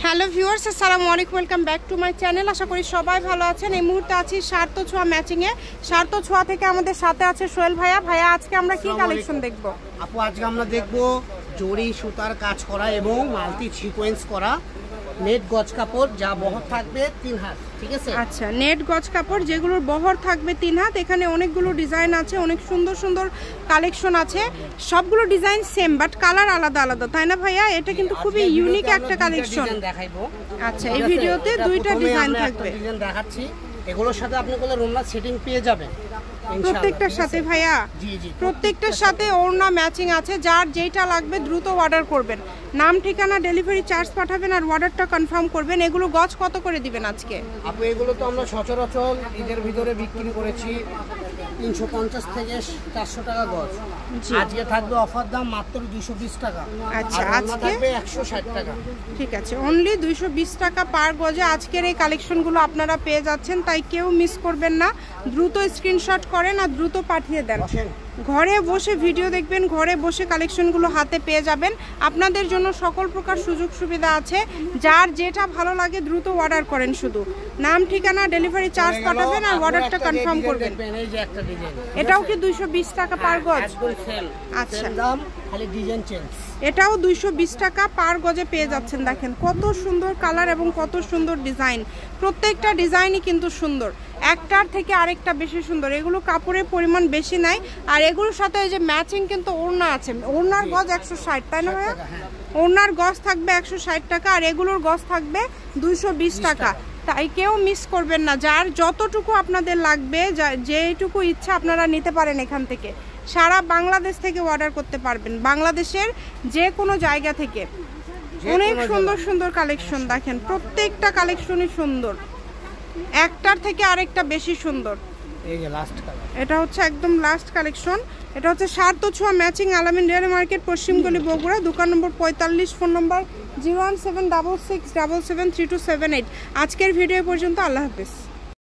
Hello viewers, আসসালামু আলাইকুম, welcome back to my channel. আশা করি সবাই ভালো আছেন। এই মুহূর্তে আছি সার্থ ছোঁয়া ম্যাচিংয়ে। সার্থ ছোঁয়া থেকে আমাদের সাথে আছে সোহেল ভাইয়া। ভাইয়া, আজকে আমরা কি কালেকশন দেখব? আপু, আজকে আমরা দেখব জরি সুতার কাজ করা এবং মাল্টি সিকোয়েন্স করা নেট গজ কাপড়, যা বহর থাকবে 3 হাত। ঠিক আছে? আচ্ছা, নেট গজ কাপড় যেগুলোর বহর থাকবে 3 হাত। এখানে অনেকগুলো ডিজাইন আছে, অনেক সুন্দর সুন্দর কালেকশন আছে। সবগুলো ডিজাইন সেম বাট কালার আলাদা আলাদা, তাই না ভাইয়া? এটা কিন্তু খুবই ইউনিক একটা কালেকশন। আচ্ছা, এই ভিডিওতে দুইটা ডিজাইন থাকবে। ডিজাইন দেখাচ্ছি, এগুলোর সাথে আপনি কোলে রুমনা সেটিং পেয়ে যাবেন প্রত্যেকটার সাথে। ভাইয়া, প্রত্যেকটার সাথে ওড়না ম্যাচিং আছে। যার যেটা লাগবে দ্রুত অর্ডার করবেন। নাম, ঠিকানা, ডেলিভারি চার্জ পাঠাবেন আর অর্ডারটা কনফার্ম করবেন। এগুলো গজ কত করে দিবেন আজকে? আপু, এগুলো তো আমরা সচরাচর ঈদের ভিতরে বিক্রি করেছি 350 থেকে 400 টাকা গজ। আজকে থাকবে অফার দাম মাত্র 220 টাকা। আচ্ছা, আজকে থাকবে 160 টাকা। ঠিক আছে, অনলি 220 টাকা পার গজে আজকের এই কালেকশনগুলো আপনারা পেয়ে যাচ্ছেন। তাই কেউ মিস করবেন না, দ্রুত স্ক্রিনশট করেন আর দ্রুত পাঠিয়ে দেন। ঘরে বসে ভিডিও দেখবেন, ঘরে বসে কালেকশনগুলো হাতে পেয়ে যাবেন। আপনাদের জন্য সকল প্রকার সুযোগ সুবিধা আছে। যার যেটা ভালো লাগে দ্রুত অর্ডার করেন। শুধু নাম, ঠিকানা, ডেলিভারি চার্জ পাঠাবেন আর অর্ডারটা কনফার্ম করবেন। এটাও কি 220 টাকা পার গজ? আচ্ছা, খালি ডিজাইন চেঞ্জ। এটাও 220 টাকা পার গজে পেয়ে যাচ্ছেন। দেখেন কত সুন্দর কালার এবং কত সুন্দর ডিজাইন। প্রত্যেকটা ডিজাইনই কিন্তু সুন্দর, একটার থেকে আরেকটা বেশি সুন্দর। এগুলো কাপড়ের পরিমাণ বেশি নাই। আর এগুলোর সাথে এই যে ম্যাচিং কিন্তু ওড়না আছে। ওড়নার গজ 160, তাই না ভাইয়া? ওড়নার গজ থাকবে 160 টাকা আর এগুলোর গজ থাকবে 220 টাকা। তাই কেউ মিস করবেন না। যার যতটুকু আপনাদের লাগবে, যেটুকু ইচ্ছা আপনারা নিতে পারেন এখান থেকে। সারা বাংলাদেশ থেকে অর্ডার করতে পারবেন, বাংলাদেশের যে কোনো জায়গা থেকে। অনেক সুন্দর সুন্দর কালেকশন। দেখেন প্রত্যেকটা কালেকশনই সুন্দর, একটার থেকে আরেকটা বেশি সুন্দর। এই যে লাস্ট কালার, এটা হচ্ছে একদম লাস্ট কালেকশন। এটা হচ্ছে সার্থ ছোঁয়া ম্যাচিং, আলামিন রেল মার্কেট, পশ্চিমগলি, বগুড়া। দোকান নম্বর 45, ফোন নম্বর 01766773278। আজকের ভিডিও পর্যন্ত। আল্লাহ হাফেজ।